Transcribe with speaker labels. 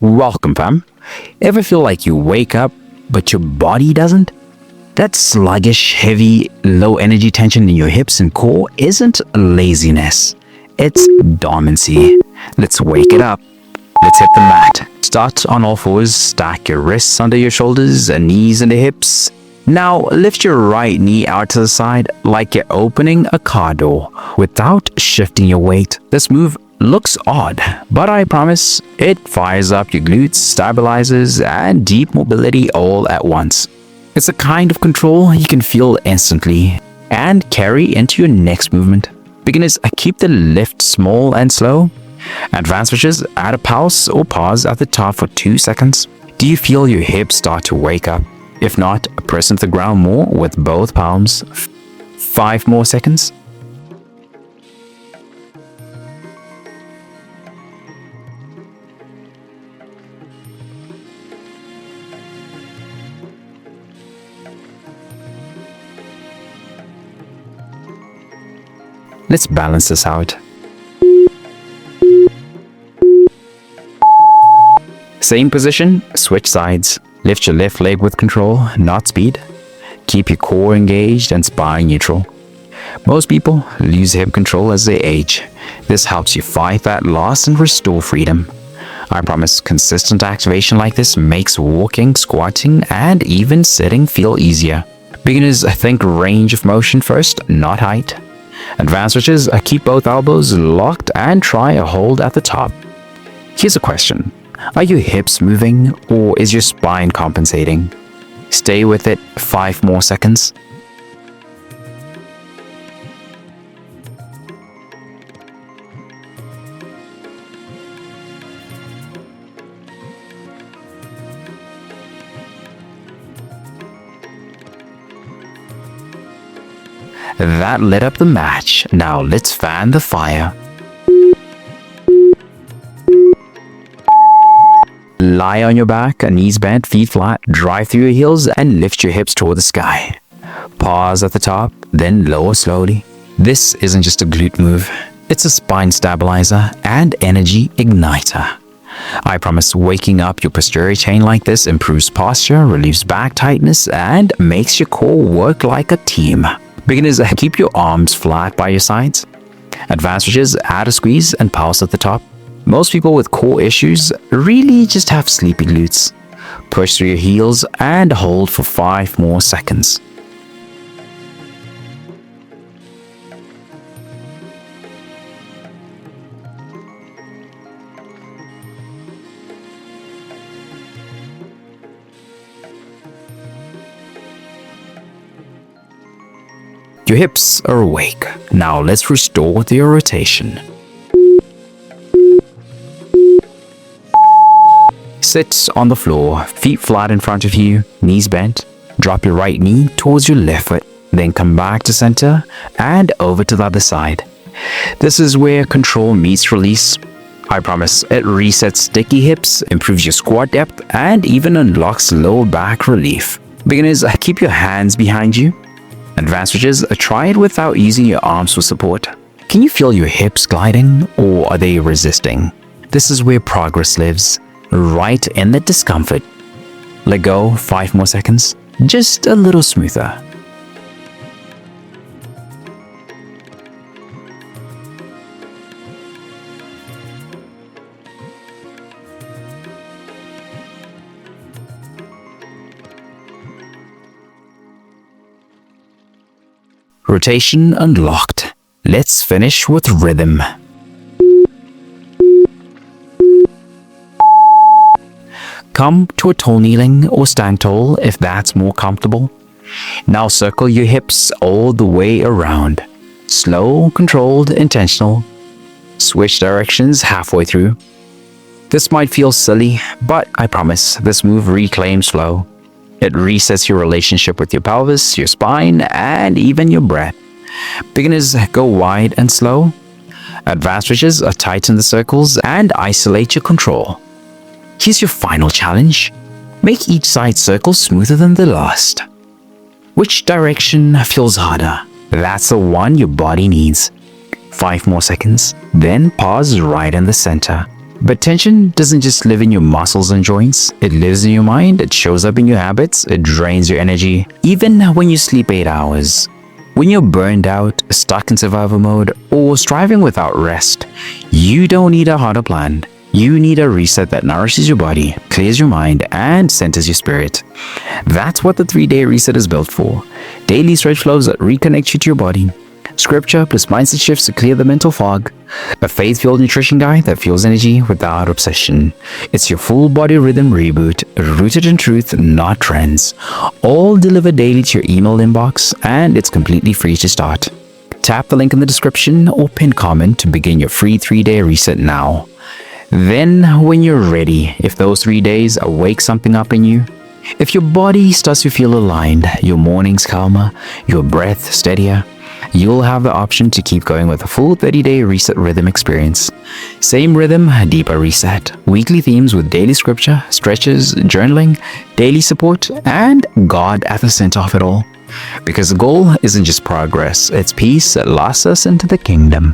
Speaker 1: Welcome, fam. Ever feel like you wake up, but your body doesn't? That sluggish, heavy, low energy tension in your hips and core isn't laziness. It's dormancy. Let's wake it up. Let's hit the mat. Start on all fours, stack your wrists under your shoulders and knees into hips. Now lift your right knee out to the side like you're opening a car door without shifting your weight. This move looks odd, but I promise it fires up your glutes, stabilizes, and deep mobility all at once. It's a kind of control you can feel instantly and carry into your next movement. Beginners, keep the lift small and slow. Advanced switches, add a pulse or pause at the top for 2 seconds. Do you feel your hips start to wake up? If not, press into the ground more with both palms. 5 more seconds. Let's balance this out. Same position, switch sides. Lift your left leg with control, not speed. Keep your core engaged and spine neutral. Most people lose hip control as they age. This helps you fight that loss and restore freedom. I promise consistent activation like this makes walking, squatting, and even sitting feel easier. Beginners, think range of motion first, not height. Advanced switches, keep both elbows locked and try a hold at the top. Here's a question. Are your hips moving or is your spine compensating? Stay with it 5 more seconds. That lit up the match. Now let's fan the fire. Lie on your back, knees bent, feet flat, drive through your heels and lift your hips toward the sky. Pause at the top, then lower slowly. This isn't just a glute move. It's a spine stabilizer and energy igniter. I promise waking up your posterior chain like this improves posture, relieves back tightness, and makes your core work like a team. Beginners, keep your arms flat by your sides. Advanced switches, add a squeeze and pulse at the top. Most people with core issues really just have sleepy glutes. Push through your heels and hold for 5 more seconds. Your hips are awake. Now let's restore your rotation. Sit on the floor, feet flat in front of you, knees bent. Drop your right knee towards your left foot, then come back to center and over to the other side. This is where control meets release. I promise it resets sticky hips, improves your squat depth, and even unlocks lower back relief. Beginners, keep your hands behind you. Advanced switches, try it without using your arms for support. Can you feel your hips gliding or are they resisting? This is where progress lives, right in the discomfort. Let go 5 more seconds, just a little smoother. Rotation unlocked. Let's finish with rhythm. Come to a tall kneeling or stand tall if that's more comfortable. Now circle your hips all the way around. Slow, controlled, intentional. Switch directions halfway through. This might feel silly, but I promise this move reclaims flow. It resets your relationship with your pelvis, your spine, and even your breath. Beginners, go wide and slow. Advanced switches, tighten the circles and isolate your control. Here's your final challenge. Make each side circle smoother than the last. Which direction feels harder? That's the one your body needs. 5 more seconds, then pause right in the center. But tension doesn't just live in your muscles and joints. It lives in your mind, it shows up in your habits, it drains your energy, even when you sleep 8 hours. When you're burned out, stuck in survival mode, or striving without rest, you don't need a harder plan. You need a reset that nourishes your body, clears your mind, and centers your spirit. That's what the 3-day reset is built for. Daily stretch flows that reconnect you to your body. Scripture plus mindset shifts to clear the mental fog. A faith-fueled nutrition guide that fuels energy without obsession. It's your full body rhythm reboot, rooted in truth, not trends. All delivered daily to your email inbox, and it's completely free to start. Tap the link in the description or pin comment to begin your free 3-day reset now. Then, when you're ready, if those 3 days wake something up in you, if your body starts to feel aligned, your mornings calmer, your breath steadier, you'll have the option to keep going with a full 30-day reset rhythm experience. Same rhythm, deeper reset. Weekly themes with daily scripture, stretches, journaling, daily support, and God at the center of it all. Because the goal isn't just progress, it's peace that lasts us into the kingdom.